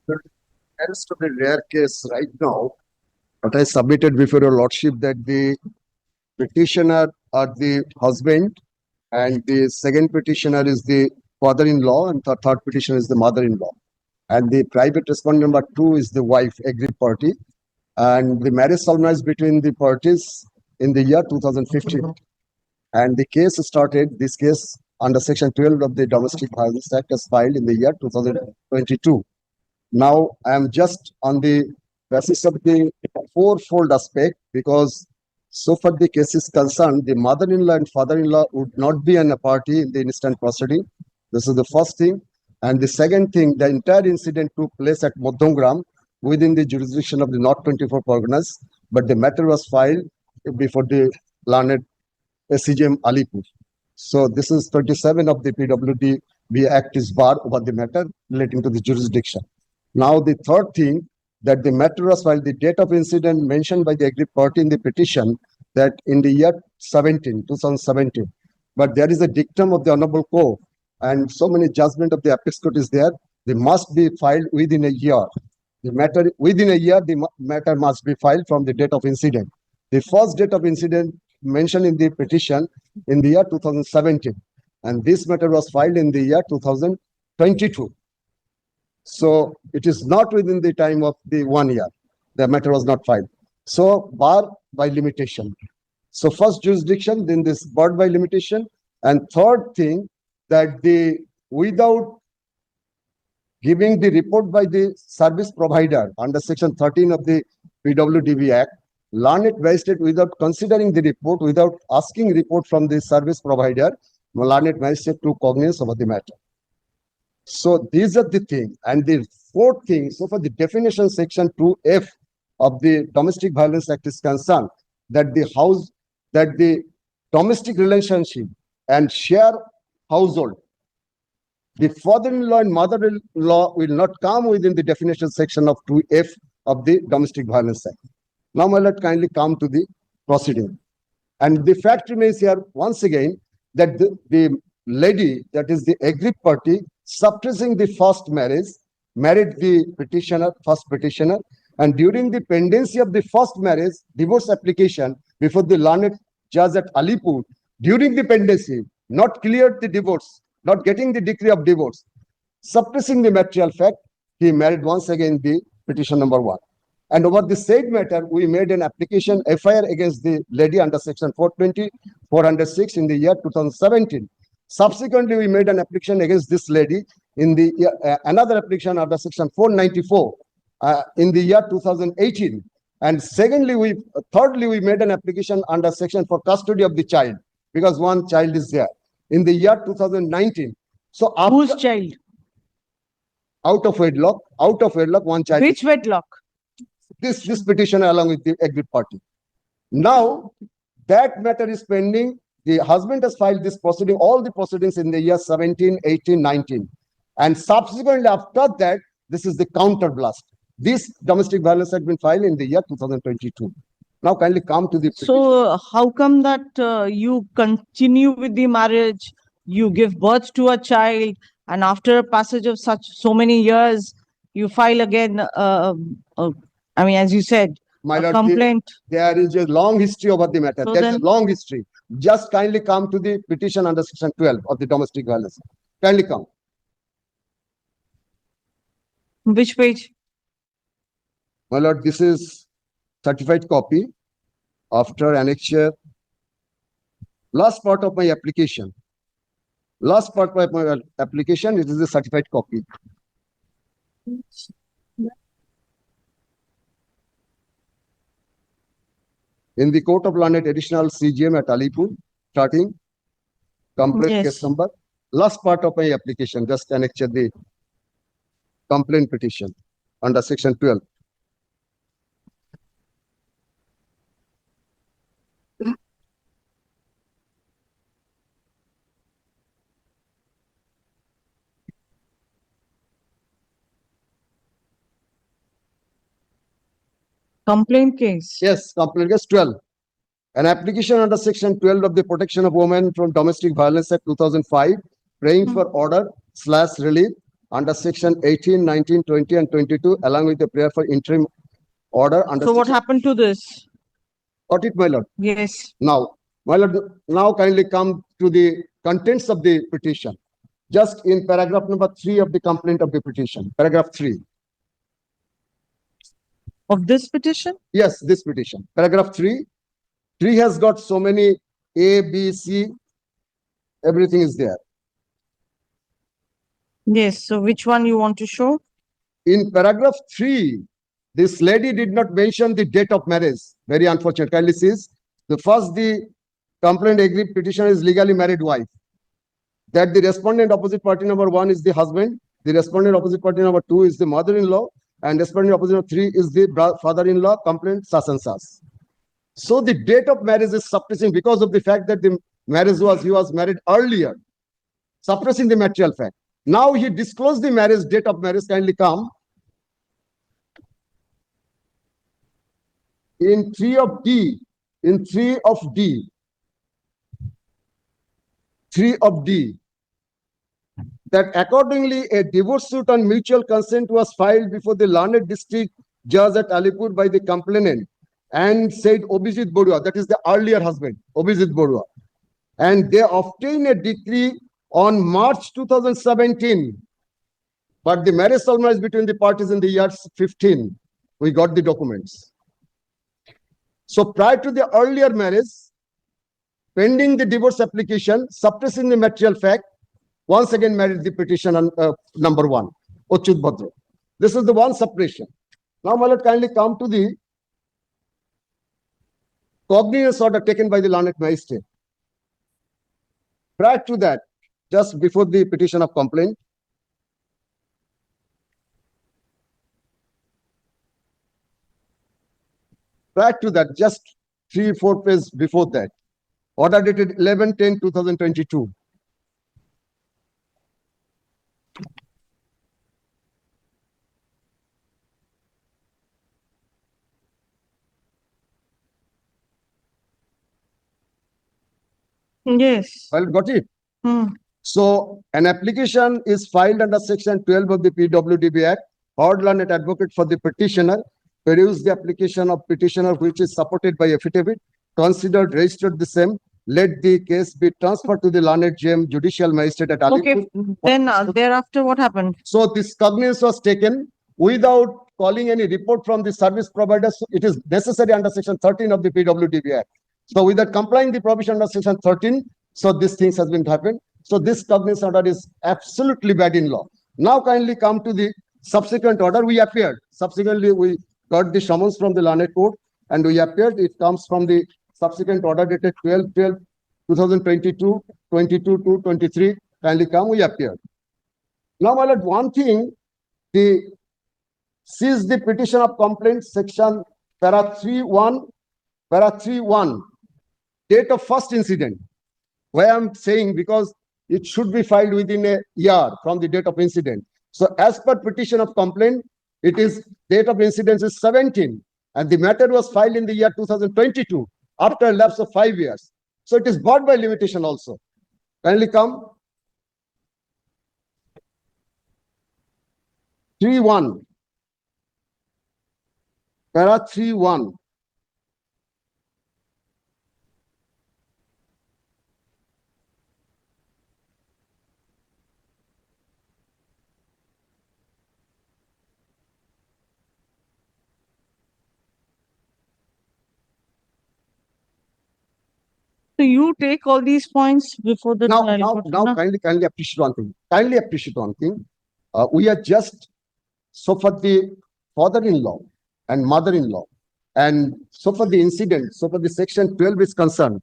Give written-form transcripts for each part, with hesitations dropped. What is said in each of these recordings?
There is to be rare case right now, but I submitted before your lordship that the petitioner are the husband, and the second petitioner is the father-in-law, and the third petitioner is the mother-in-law. And the private respondent number two is the wife, agreed party. And the marriage solemnized between the parties in the year 2015. And the case started, this case under Section 12 of the Domestic Violence Act was filed in the year 2022. Now, I am just on the basis of the fourfold aspect because so far the case is concerned, the mother-in-law and father-in-law would not be a party in the instant proceeding. This is the first thing. And the second thing, the entire incident took place at Modhomgram within the jurisdiction of the North 24 Parganas, but the matter was filed before the learned SCGM Alipur. So this is 27 of the PWD Act is bar over the matter relating to the jurisdiction. Now, the third thing, that the matter was filed, the date of incident mentioned by the aggrieved party in the petition that in the year 2017. But there is a dictum of the Honorable Court, and so many judgment of the Apex Court is there. They must be filed within a year. The matter within a year, the matter must be filed from the date of incident. The first date of incident mentioned in the petition in the year 2017, and this matter was filed in the year 2022. So it is not within the time of the 1 year. The matter was not filed. So bar by limitation. So first jurisdiction, then this barred by limitation, and third thing that the without giving the report by the service provider under Section 13 of the PWDB Act, learned magistrate without considering the report, without asking report from the service provider, learned magistrate took cognizance of the matter. So these are the things. And the fourth thing, so for the definition section 2F of the Domestic Violence Act is concerned, that the domestic relationship and share household, the father-in-law and mother-in-law will not come within the definition section of 2F of the Domestic Violence Act. Now, my lord, kindly come to the proceeding. And the fact remains here once again that the lady, that is the aggrieved party, suppressing the first marriage, married the petitioner, first petitioner, and during the pendency of the first marriage, divorce application before the learned judge at Alipur, during the pendency, not cleared the divorce, not getting the decree of divorce, suppressing the material fact, he married once again the petition number 1. And over the said matter, we made an application FIR against the lady under Section 420, 406 in the year 2017. Subsequently, we made an application against this lady in the another application under Section 494 in the year 2018. And thirdly, we made an application under Section for custody of the child because one child is there in the year 2019. So after, Whose child? Out of wedlock, one child. Which wedlock? This petitioner along with the aggrieved party. Now that matter is pending. The husband has filed this proceeding, all the proceedings in the year 17, 18, 19. And subsequently after that, this is the counter blast. This domestic violence had been filed in the year 2022. Now kindly come to the petition. So how come that you continue with the marriage, you give birth to a child, and after a passage of so many years, you file again, I mean, as you said, My a lord, complaint? there is a long history over the matter. So There's a long history. Just kindly come to the petition under Section 12 of the Domestic Violence. Kindly come. Which page? My lord, this is certified copy after annexure. Last part of my application. Last part of my application, it is a certified copy. In the Court of Learned Additional CGM at Alipur, starting complaint case number. Last part of my application, just annexure the complaint petition under Section 12. Complaint case? Yes, complaint case 12. An application under Section 12 of the Protection of Women from Domestic Violence Act 2005, praying for order / relief under section 18, 19, 20 and 22 along with the prayer for interim order under So what section. happened to this? Got it, my lord? Yes. Now, my lord, now kindly come to the contents of the petition. Just in paragraph number 3 of the complaint of the petition, paragraph 3. Of this petition? Yes, this petition. Paragraph 3. 3 has got so many A, B, C. Everything is there. Yes. So which one you want to show? In paragraph 3, this lady did not mention the date of marriage. Very unfortunate. Kindly says the first, the complaint aggrieved petitioner is legally married wife. That the respondent opposite party number 1 is the husband. The respondent opposite party number 2 is the mother-in-law. And respondent opposite number 3 is the father-in-law. Complaint such and such. So the date of marriage is suppressing because of the fact that the marriage he was married earlier, suppressing the material fact. Now he disclosed the marriage, date of marriage. Kindly come. In 3 of D, in 3 of D, 3 of D, that accordingly a divorce suit on mutual consent was filed before the learned district judge at Alipur by the complainant and said Abhijit Borua, that is the earlier husband, Abhijit Borua. And they obtained a decree on March 2017. But the marriage solemnized between the parties in the year 15. We got the documents. So prior to the earlier marriage, pending the divorce application, suppressing the material fact, once again married the petitioner number 1, Achyut Bhadra. This is the one suppression. Now, my lord, kindly come to the cognizance order taken by the learned magistrate. Prior to that, just before the petition of complaint, prior to that, just 3-4 pages before that, order dated 11/10/2022. Yes. Well, got it? Hmm. So an application is filed under section 12 of the PWDB Act. Heard learned advocate for the petitioner peruse the application of petitioner which is supported by affidavit, considered, registered the same. Let the case be transferred to the learned GM Judicial Magistrate at Okay. Alipur. Then thereafter what happened? So this cognizance was taken without calling any report from the service provider. So it is necessary under section 13 of the PWDB Act. So without complying the provision under section 13, so these things has been happened. So this cognizance order is absolutely bad in law. Now kindly come to the subsequent order. We appeared. Subsequently, we got the summons from the learned court and we appeared. It comes from the subsequent order dated 12/12/2022, 22/2/23. Kindly come, we appeared. Now, my lord, one thing, the sees the petition of complaint section para 3(1), date of first incident. Why I'm saying, because it should be filed within a year from the date of incident. So as per petition of complaint, it is date of incidence is 17 and the matter was filed in the year 2022 after a lapse of 5 years. So it is barred by limitation also. Kindly come. 3(1), para 3(1). So you take all these points before the trial court, na? Kindly appreciate one thing. Kindly appreciate one thing. We are just, so for the father-in-law and mother-in-law, and so for the incident, so for the section 12 is concerned,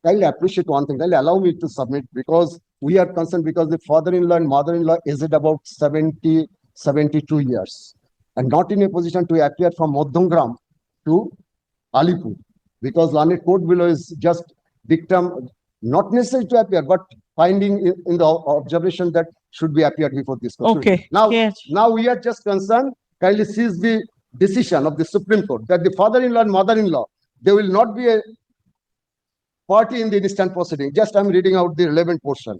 kindly appreciate one thing. Kindly allow me to submit, because we are concerned because the father-in-law and mother-in-law is at about 70, 72 years and not in a position to appear from Madhyangram to Alipur, because learned court below is just dictum, not necessary to appear, but finding in the observation that should be appeared before this court. Okay. Now, Yes. now we are just concerned, kindly seize the decision of the Supreme Court that the father-in-law and mother-in-law, they will not be a party in the instant proceeding. Just I'm reading out the relevant portion.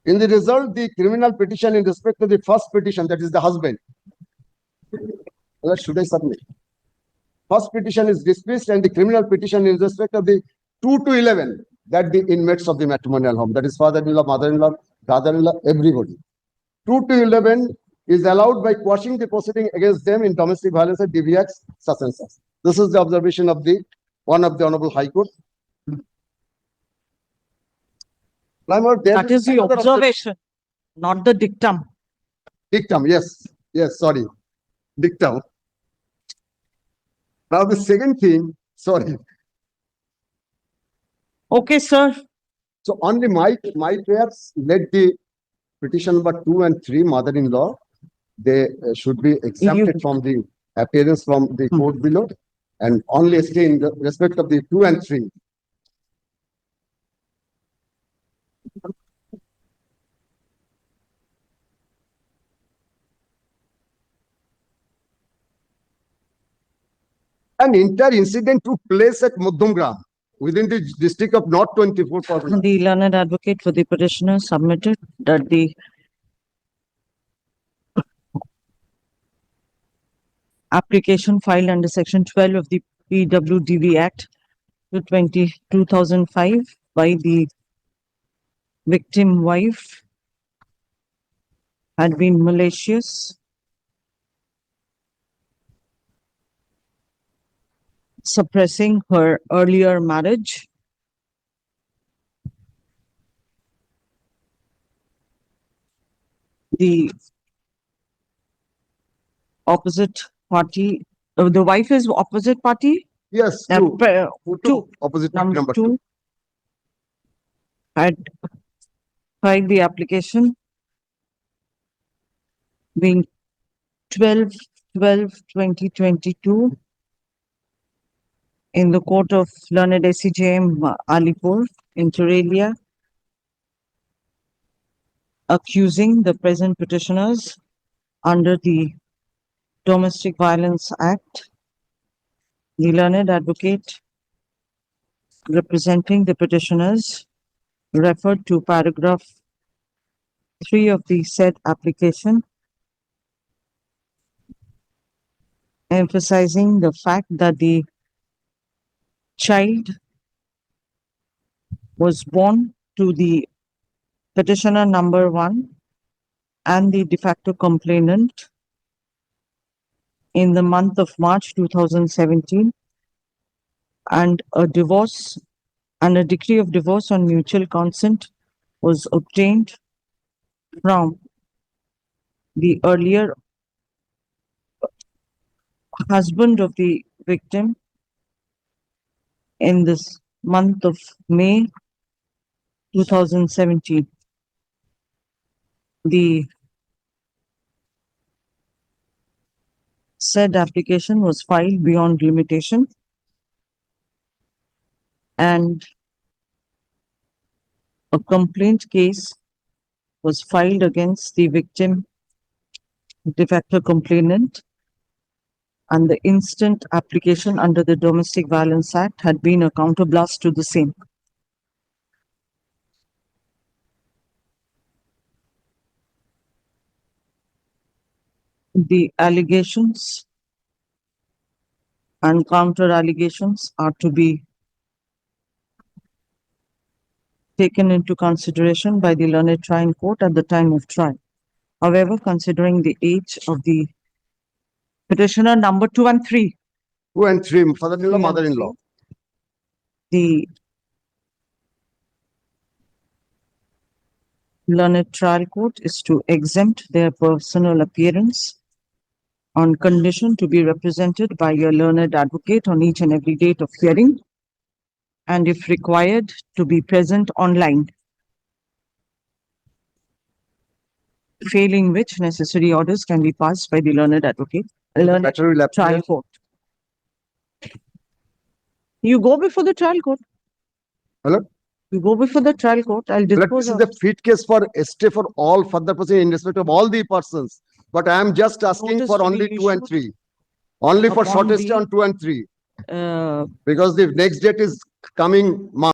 In the result, the criminal petition in respect to the first petition, that is the husband. Well, should I submit? First petition is dismissed and the criminal petition in respect of the 2 to 11, that the inmates of the matrimonial home, that is father-in-law, mother-in-law, brother-in-law, everybody. 2 to 11 is allowed by quashing the proceeding against them in domestic violence and DV Acts such and such. This is the observation of the one of the Honorable High Court. My lord, there That is the another observation, not the dictum. Dictum, yes, sorry, dictum. Now the second thing, sorry, Okay, sir. so only my prayers, let the petition number 2 and 3, mother-in-law, they should be exempted from the appearance from the court below and only stay in the respect of the 2 and 3. An entire incident took place at Muddumgram within the district of North 24 Pargana. The learned advocate for the petitioner submitted that the application filed under section 12 of the PWDV Act 2005 by the victim wife had been malicious, suppressing her earlier marriage, the opposite party, the wife is opposite party. Yes, Uh, two. pre- two. Opposite Number 2 had filed the application being 12/12/2022 in the court of learned SCJM Alipur in Turelia, accusing the present petitioners under the Domestic Violence Act. The learned advocate representing the petitioners referred to paragraph 3 of the said application, emphasizing the fact that the child was born to the petitioner number 1 and the de facto complainant in the month of March 2017, and a divorce and a decree of divorce on mutual consent was obtained from the earlier husband of the victim in this month of May 2017. The said application was filed beyond limitation and a complaint case was filed against the victim de facto complainant, and the instant application under the Domestic Violence Act had been a counterblast to the same. The allegations and counter allegations are to be taken into consideration by the learned trial court at the time of trial. However, considering the age of the petitioner number 2 and 3, 2 and 3, father-in-law, 2 and mother-in-law. 3, the learned trial court is to exempt their personal appearance on condition to be represented by a learned advocate on each and every date of hearing, and if required, to be present online. Failing which, necessary orders can be passed by the learned advocate, learned Matter will appear. trial court. You go before the trial court. Hello? You go before the trial court. I'll But dispose this is of. the fit case for stay for all further proceeding in respect of all the persons. But I am just asking Notice for to be only 2 and issued 3. Only for upon shortest the- on 2 and 3. Uh, Because the next date is coming March.